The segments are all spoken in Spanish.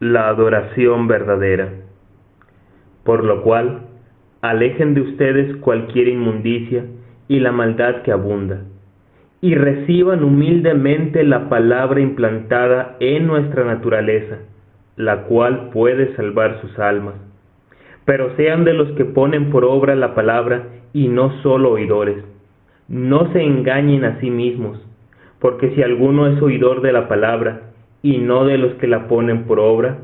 la adoración verdadera. Por lo cual, alejen de ustedes cualquier inmundicia y la maldad que abunda, y reciban humildemente la palabra implantada en nuestra naturaleza, la cual puede salvar sus almas. Pero sean de los que ponen por obra la palabra y no solo oidores. No se engañen a sí mismos, porque si alguno es oidor de la palabra y no de los que la ponen por obra,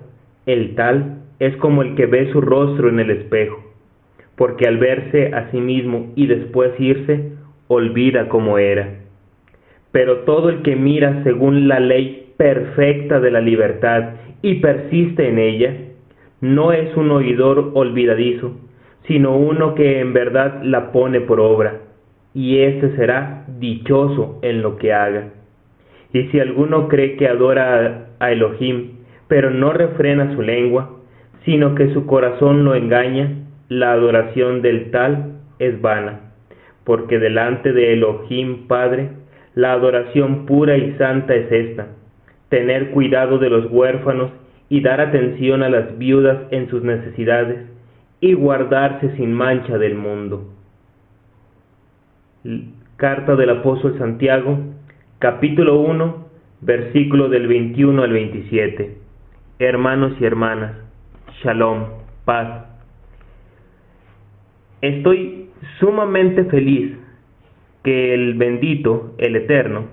el tal es como el que ve su rostro en el espejo, porque al verse a sí mismo y después irse, olvida cómo era. Pero todo el que mira según la ley perfecta de la libertad y persiste en ella, no es un oidor olvidadizo, sino uno que en verdad la pone por obra, y éste será dichoso en lo que haga. Y si alguno cree que adora a Elohim, pero no refrena su lengua, sino que su corazón lo engaña, la adoración del tal es vana, porque delante de Elohim Padre, la adoración pura y santa es esta: tener cuidado de los huérfanos y dar atención a las viudas en sus necesidades, y guardarse sin mancha del mundo. Carta del apóstol Santiago, capítulo 1, versículo del 21 al 27. Hermanos y hermanas, Shalom, paz. Estoy sumamente feliz que el bendito, el Eterno,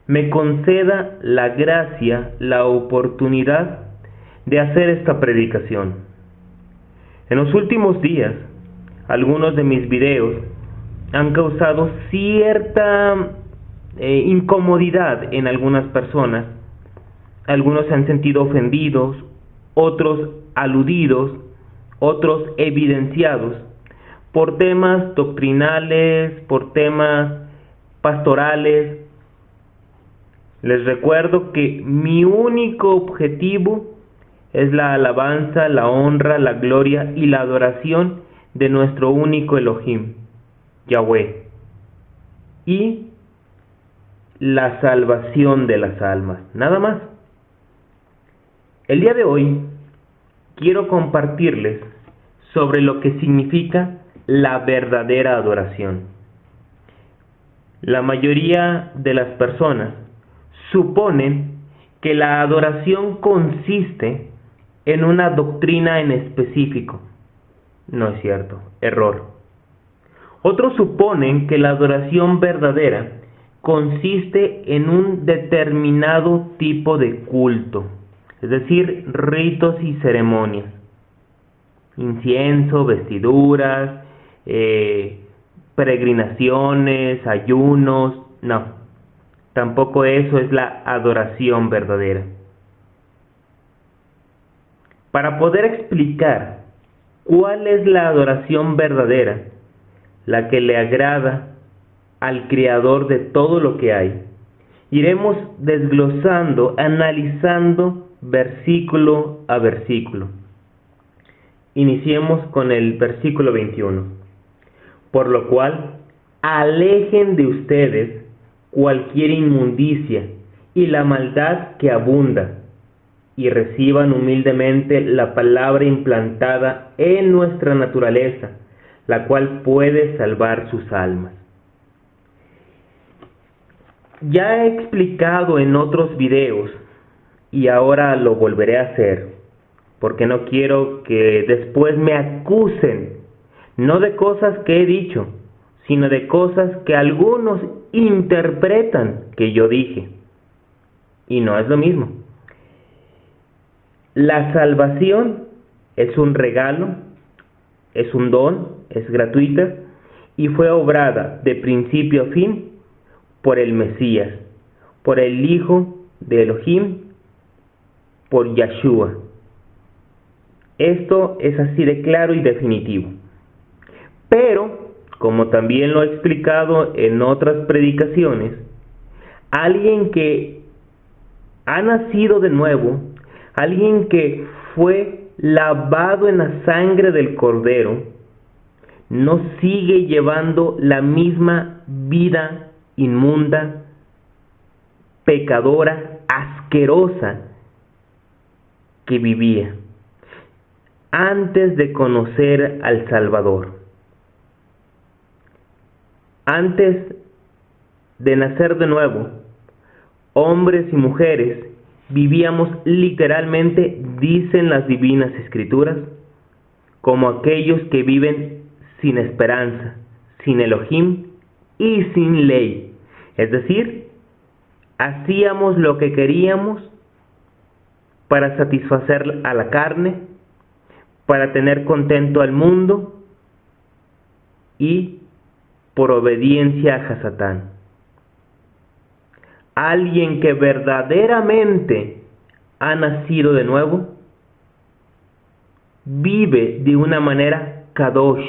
me conceda la gracia, la oportunidad de hacer esta predicación. En los últimos días, algunos de mis videos han causado cierta incomodidad en algunas personas. Algunos se han sentido ofendidos, otros aludidos, otros evidenciados por temas doctrinales, por temas pastorales. Les recuerdo que mi único objetivo es la alabanza, la honra, la gloria y la adoración de nuestro único Elohim, Yahweh, y la salvación de las almas, nada más. El día de hoy quiero compartirles sobre lo que significa la verdadera adoración. La mayoría de las personas suponen que la adoración consiste en una doctrina en específico. No es cierto, error. Otros suponen que la adoración verdadera consiste en un determinado tipo de culto, es decir, ritos y ceremonias, incienso, vestiduras, peregrinaciones, ayunos. No, tampoco eso es la adoración verdadera. Para poder explicar cuál es la adoración verdadera, la que le agrada al Creador de todo lo que hay, iremos desglosando, analizando versículo a versículo. Iniciemos con el versículo 21. Por lo cual, alejen de ustedes cualquier inmundicia y la maldad que abunda, y reciban humildemente la palabra implantada en nuestra naturaleza, la cual puede salvar sus almas. Ya he explicado en otros videos, y ahora lo volveré a hacer, porque no quiero que después me acusen, no de cosas que he dicho, sino de cosas que algunos interpretan que yo dije. Y no es lo mismo. La salvación es un regalo, es un don, es gratuita, y fue obrada de principio a fin por el Mesías, por el Hijo de Elohim, por Yahshua. Esto es así de claro y definitivo. Pero, como también lo he explicado en otras predicaciones, alguien que ha nacido de nuevo, alguien que fue lavado en la sangre del Cordero, no sigue llevando la misma vida inmunda, pecadora, asquerosa que vivía antes de conocer al Salvador. Antes de nacer de nuevo, hombres y mujeres vivíamos literalmente, dicen las divinas escrituras, como aquellos que viven sin esperanza, sin Elohim y sin ley. Es decir, hacíamos lo que queríamos para satisfacer a la carne, para tener contento al mundo y por obediencia a Satán. Alguien que verdaderamente ha nacido de nuevo vive de una manera kadosh,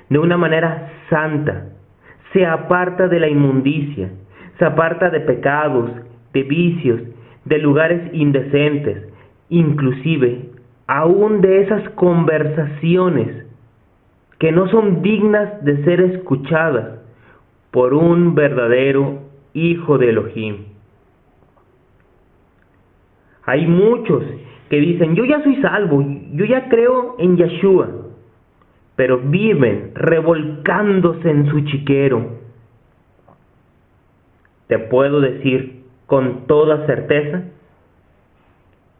de una manera santa, se aparta de la inmundicia, se aparta de pecados, de vicios, de lugares indecentes, inclusive aún de esas conversaciones que no son dignas de ser escuchadas por un verdadero hijo de Elohim. Hay muchos que dicen, yo ya soy salvo, yo ya creo en Yeshua, pero viven revolcándose en su chiquero. Te puedo decir con toda certeza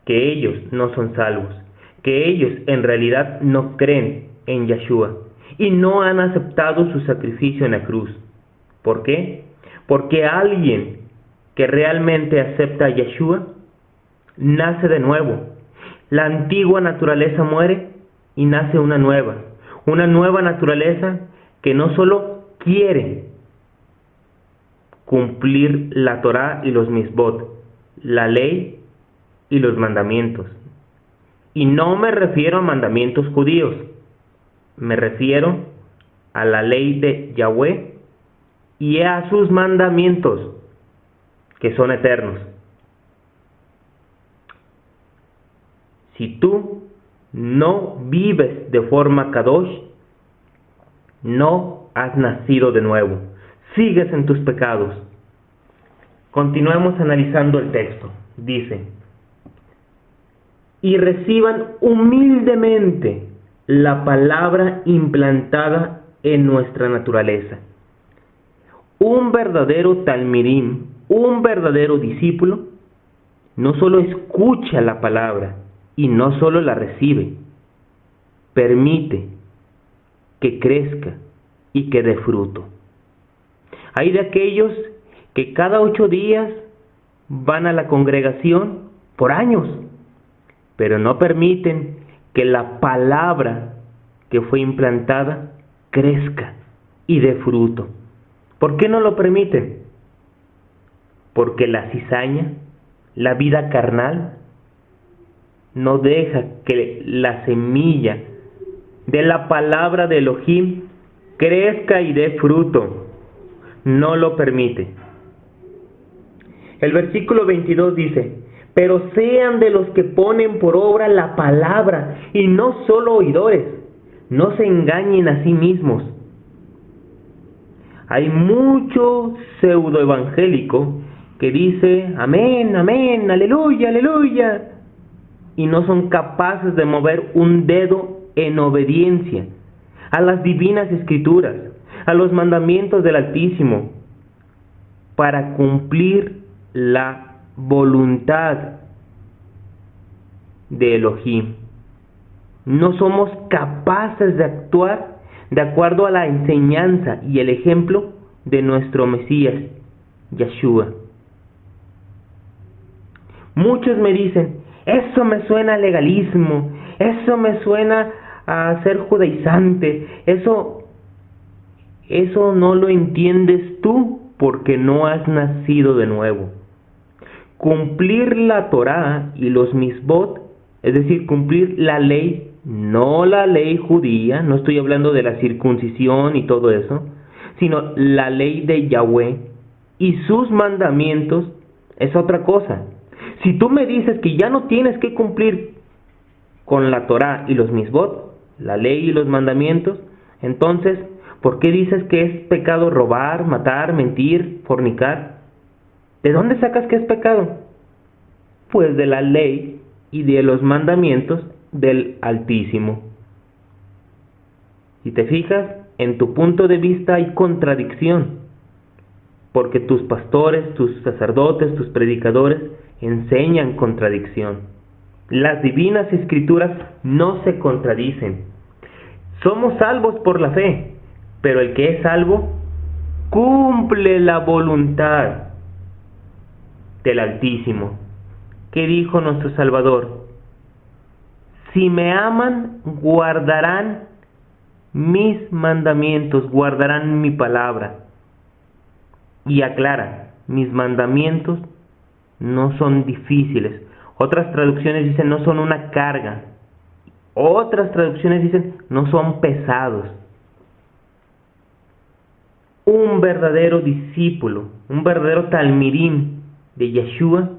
que ellos no son salvos, que ellos en realidad no creen en Yeshua y no han aceptado su sacrificio en la cruz. ¿Por qué? Porque alguien que realmente acepta a Yeshua nace de nuevo. La antigua naturaleza muere y nace una nueva naturaleza que no solo quiere cumplir la Torá y los misbot, la ley y los mandamientos. Y no me refiero a mandamientos judíos, me refiero a la ley de Yahweh y a sus mandamientos, que son eternos. Si tú no vives de forma kadosh, no has nacido de nuevo, sigues en tus pecados. Continuemos analizando el texto. Dice, y reciban humildemente la palabra implantada en nuestra naturaleza. Un verdadero talmidim, un verdadero discípulo, no solo escucha la palabra y no solo la recibe, permite que crezca y que dé fruto. Hay de aquellos que cada 8 días van a la congregación por años, pero no permiten que la palabra que fue implantada crezca y dé fruto. ¿Por qué no lo permiten? Porque la cizaña, la vida carnal, no deja que la semilla de la palabra de Elohim crezca y dé fruto. No lo permite. El versículo 22 dice, pero sean de los que ponen por obra la palabra y no solo oidores, no se engañen a sí mismos. Hay mucho pseudoevangélico que dice amén, amén, aleluya, aleluya, y no son capaces de mover un dedo en obediencia a las divinas escrituras, a los mandamientos del Altísimo, para cumplir la voluntad de Elohim. No somos capaces de actuar de acuerdo a la enseñanza y el ejemplo de nuestro Mesías, Yeshua. Muchos me dicen, eso me suena a legalismo, eso me suena a ser judaizante, eso no lo entiendes tú porque no has nacido de nuevo. Cumplir la Torá y los misbot, es decir, cumplir la ley, no la ley judía, no estoy hablando de la circuncisión y todo eso, sino la ley de Yahweh y sus mandamientos es otra cosa. Si tú me dices que ya no tienes que cumplir con la Torá y los misbot, la ley y los mandamientos, entonces, ¿por qué dices que es pecado robar, matar, mentir, fornicar? ¿De dónde sacas que es pecado? Pues de la ley y de los mandamientos del Altísimo. Si te fijas, en tu punto de vista hay contradicción, porque tus pastores, tus sacerdotes, tus predicadores enseñan contradicción. Las divinas escrituras no se contradicen. Somos salvos por la fe, pero el que es salvo cumple la voluntad del Altísimo. ¿Qué dijo nuestro Salvador? Si me aman, guardarán mis mandamientos, guardarán mi palabra. Y aclara, mis mandamientos no son difíciles. Otras traducciones dicen no son una carga. Otras traducciones dicen no son pesados. Un verdadero discípulo, un verdadero talmidim de Yeshua,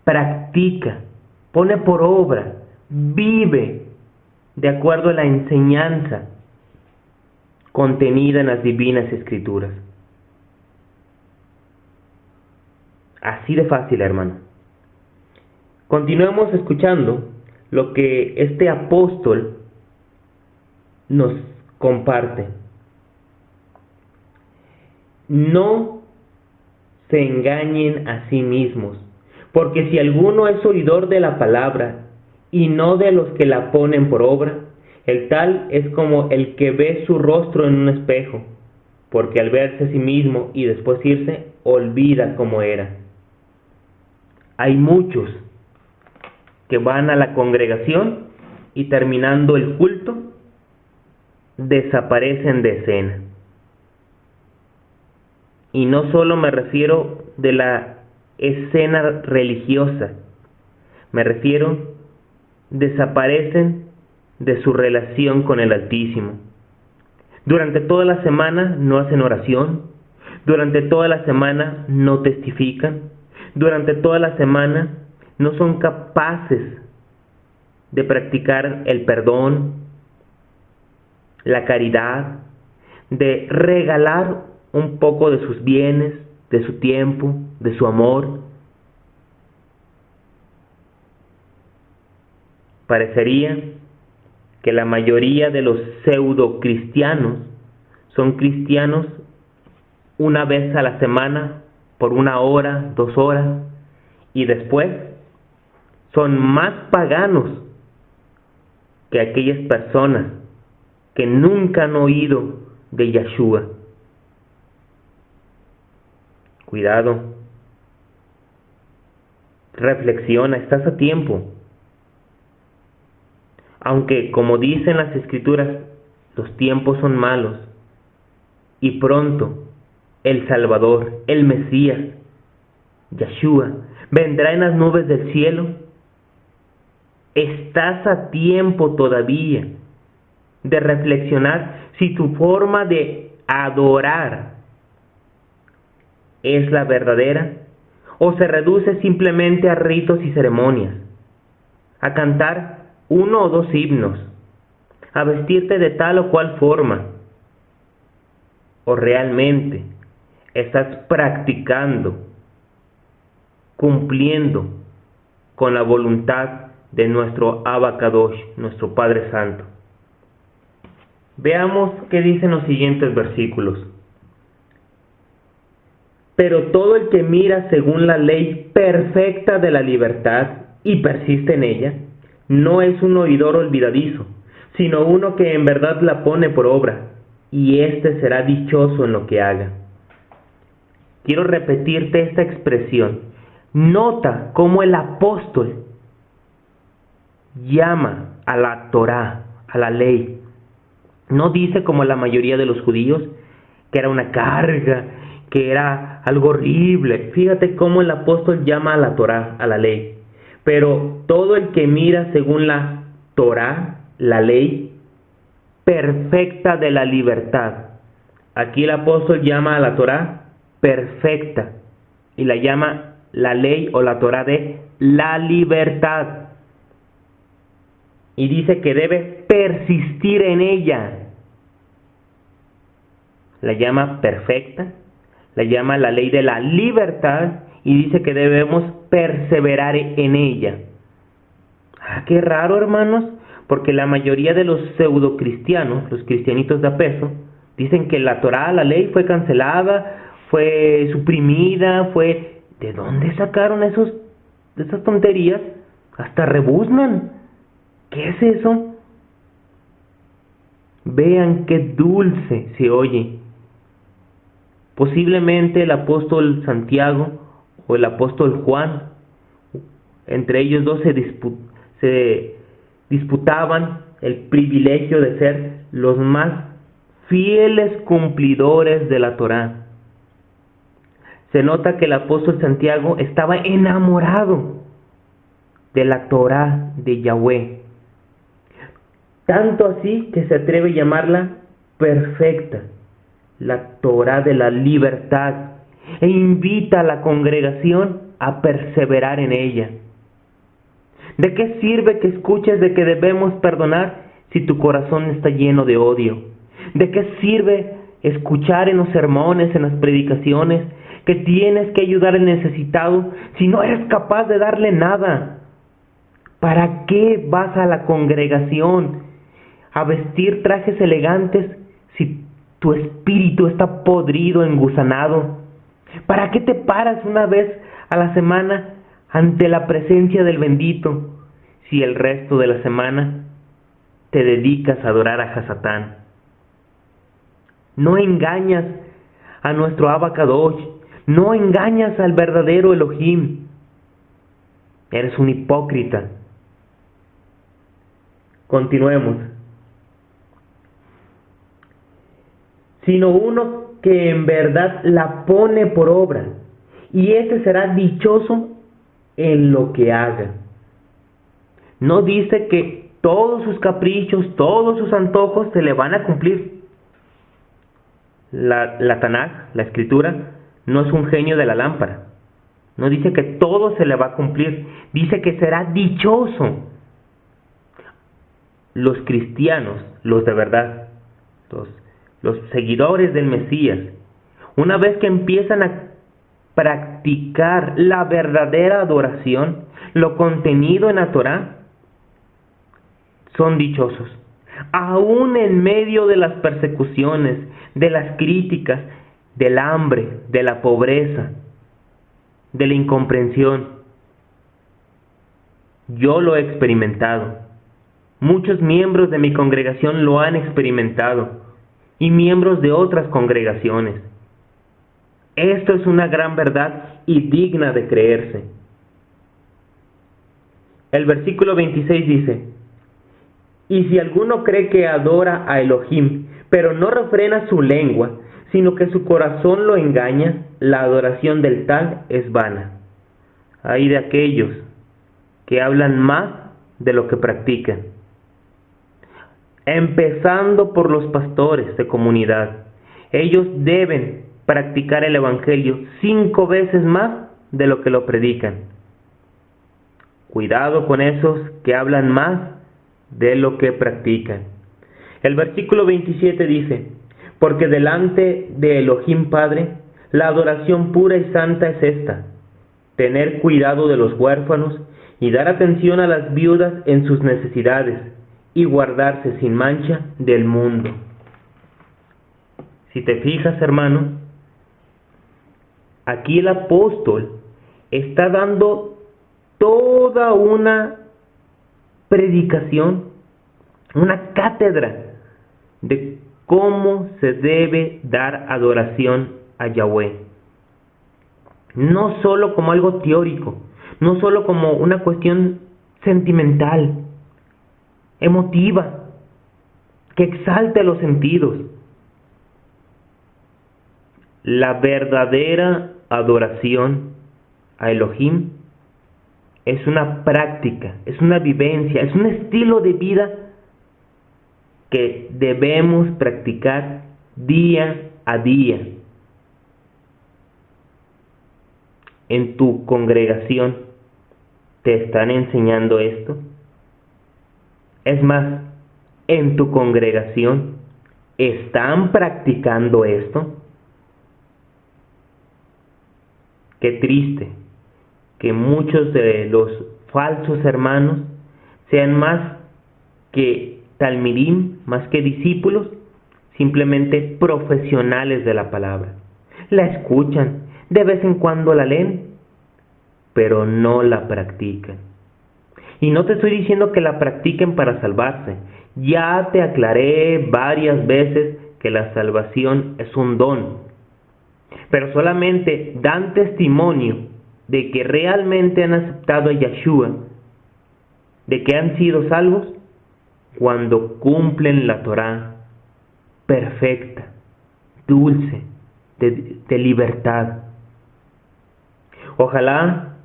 practica, pone por obra, vive de acuerdo a la enseñanza contenida en las divinas escrituras. Así de fácil, hermano. Continuemos escuchando lo que este apóstol nos comparte. No se engañen a sí mismos, porque si alguno es oidor de la palabra y no de los que la ponen por obra, el tal es como el que ve su rostro en un espejo, porque al verse a sí mismo y después irse, olvida cómo era. Hay muchos que van a la congregación y terminando el culto, desaparecen de escena. Y no solo me refiero de la escena religiosa, me refiero, desaparecen de su relación con el Altísimo. Durante toda la semana no hacen oración, durante toda la semana no testifican, durante toda la semana no son capaces de practicar el perdón, la caridad, de regalar un poco de sus bienes, de su tiempo, de su amor. Parecería que la mayoría de los pseudo cristianos son cristianos una vez a la semana por 1 hora, 2 horas, y después son más paganos que aquellas personas que nunca han oído de Yeshua. Cuidado, reflexiona, estás a tiempo. Aunque, como dicen las Escrituras, los tiempos son malos, y pronto el Salvador, el Mesías, Yeshua, vendrá en las nubes del cielo. Estás a tiempo todavía de reflexionar si tu forma de adorar es la verdadera o se reduce simplemente a ritos y ceremonias, a cantar 1 o 2 himnos, a vestirte de tal o cual forma, o realmente estás practicando, cumpliendo con la voluntad de nuestro Abba Kadosh, nuestro Padre Santo. Veamos qué dicen los siguientes versículos. Pero todo el que mira según la ley perfecta de la libertad y persiste en ella, no es un oidor olvidadizo, sino uno que en verdad la pone por obra, y éste será dichoso en lo que haga. Quiero repetirte esta expresión. Nota cómo el apóstol llama a la Torá, a la ley. No dice como la mayoría de los judíos, que era una carga, que era algo horrible. Fíjate cómo el apóstol llama a la Torá, a la ley. Pero todo el que mira según la Torá, la ley perfecta de la libertad. Aquí el apóstol llama a la Torá perfecta y la llama la ley o la Torá de la libertad. Y dice que debe persistir en ella. La llama perfecta, la llama la ley de la libertad y dice que debemos perseverar en ella. Qué raro, hermanos, porque la mayoría de los pseudocristianos, los cristianitos de a peso, dicen que la Torá, la ley, fue cancelada, fue suprimida, fue... ¿De dónde sacaron esas tonterías? Hasta rebuznan. ¿Qué es eso? Vean qué dulce se oye. Posiblemente el apóstol Santiago o el apóstol Juan, entre ellos dos se disputaban el privilegio de ser los más fieles cumplidores de la Torá. Se nota que el apóstol Santiago estaba enamorado de la Torá de Yahweh, tanto así que se atreve a llamarla perfecta, la Torá de la libertad, e invita a la congregación a perseverar en ella. ¿De qué sirve que escuches de que debemos perdonar si tu corazón está lleno de odio? ¿De qué sirve escuchar en los sermones, en las predicaciones, que tienes que ayudar al necesitado si no eres capaz de darle nada? ¿Para qué vas a la congregación a vestir trajes elegantes si tu espíritu está podrido, engusanado? ¿Para qué te paras una vez a la semana ante la presencia del bendito si el resto de la semana te dedicas a adorar a Hasatán? No engañas a nuestro Abacadosh, no engañas al verdadero Elohim. Eres un hipócrita. Continuemos. Sino uno que en verdad la pone por obra, y ese será dichoso en lo que haga. No dice que todos sus caprichos, todos sus antojos se le van a cumplir. La Tanaj, la escritura, no es un genio de la lámpara. No dice que todo se le va a cumplir. Dice que será dichoso. Los cristianos, los de verdad, los seguidores del Mesías, una vez que empiezan a practicar la verdadera adoración, lo contenido en la Torá, son dichosos. Aún en medio de las persecuciones, de las críticas, del hambre, de la pobreza, de la incomprensión. Yo lo he experimentado. Muchos miembros de mi congregación lo han experimentado, y miembros de otras congregaciones. Esto es una gran verdad y digna de creerse. El versículo 26 dice: y si alguno cree que adora a Elohim, pero no refrena su lengua, sino que su corazón lo engaña, la adoración del tal es vana. Hay de aquellos que hablan más de lo que practican. Empezando por los pastores de comunidad. Ellos deben practicar el Evangelio 5 veces más de lo que lo predican. Cuidado con esos que hablan más de lo que practican. El versículo 27 dice: porque delante de Elohim Padre, la adoración pura y santa es esta: tener cuidado de los huérfanos y dar atención a las viudas en sus necesidades, y guardarse sin mancha del mundo. Si te fijas, hermano, aquí el apóstol está dando toda una predicación, una cátedra de cómo se debe dar adoración a Yahweh. No solo como algo teórico, no solo como una cuestión sentimental, emotiva, que exalte los sentidos. La verdadera adoración a Elohim es una práctica, es una vivencia, es un estilo de vida que debemos practicar día a día. ¿En tu congregación te están enseñando esto? Es más, ¿en tu congregación están practicando esto? Qué triste que muchos de los falsos hermanos sean más que talmidim, más que discípulos, simplemente profesionales de la palabra. La escuchan, de vez en cuando la leen, pero no la practican. Y no te estoy diciendo que la practiquen para salvarse. Ya te aclaré varias veces que la salvación es un don, pero solamente dan testimonio de que realmente han aceptado a Yeshua, de que han sido salvos, cuando cumplen la Torá perfecta, dulce, de libertad. Ojalá,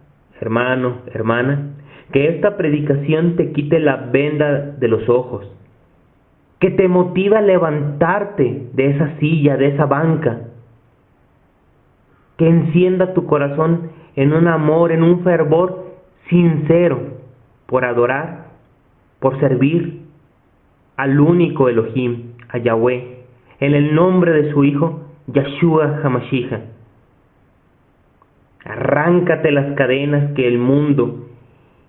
hermano, hermana, que esta predicación te quite la venda de los ojos, que te motive a levantarte de esa silla, de esa banca, que encienda tu corazón en un amor, en un fervor sincero por adorar, por servir al único Elohim, a Yahweh, en el nombre de su Hijo, Yeshua HaMashiach. Arráncate las cadenas que el mundo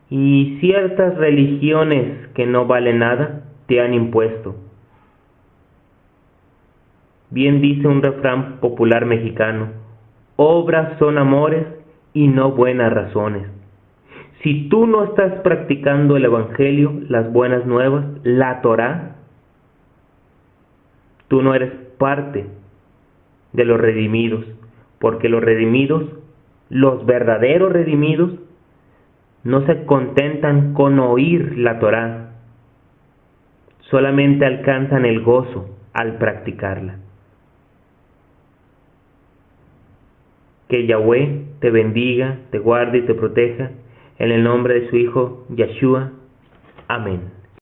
y ciertas religiones que no valen nada te han impuesto. Bien dice un refrán popular mexicano: obras son amores y no buenas razones. Si tú no estás practicando el Evangelio, las buenas nuevas, la Torá, tú no eres parte de los redimidos, porque los redimidos, los verdaderos redimidos, no se contentan con oír la Torá, solamente alcanzan el gozo al practicarla. Que Yahweh te bendiga, te guarde y te proteja, en el nombre de su Hijo, Yeshua. Amén.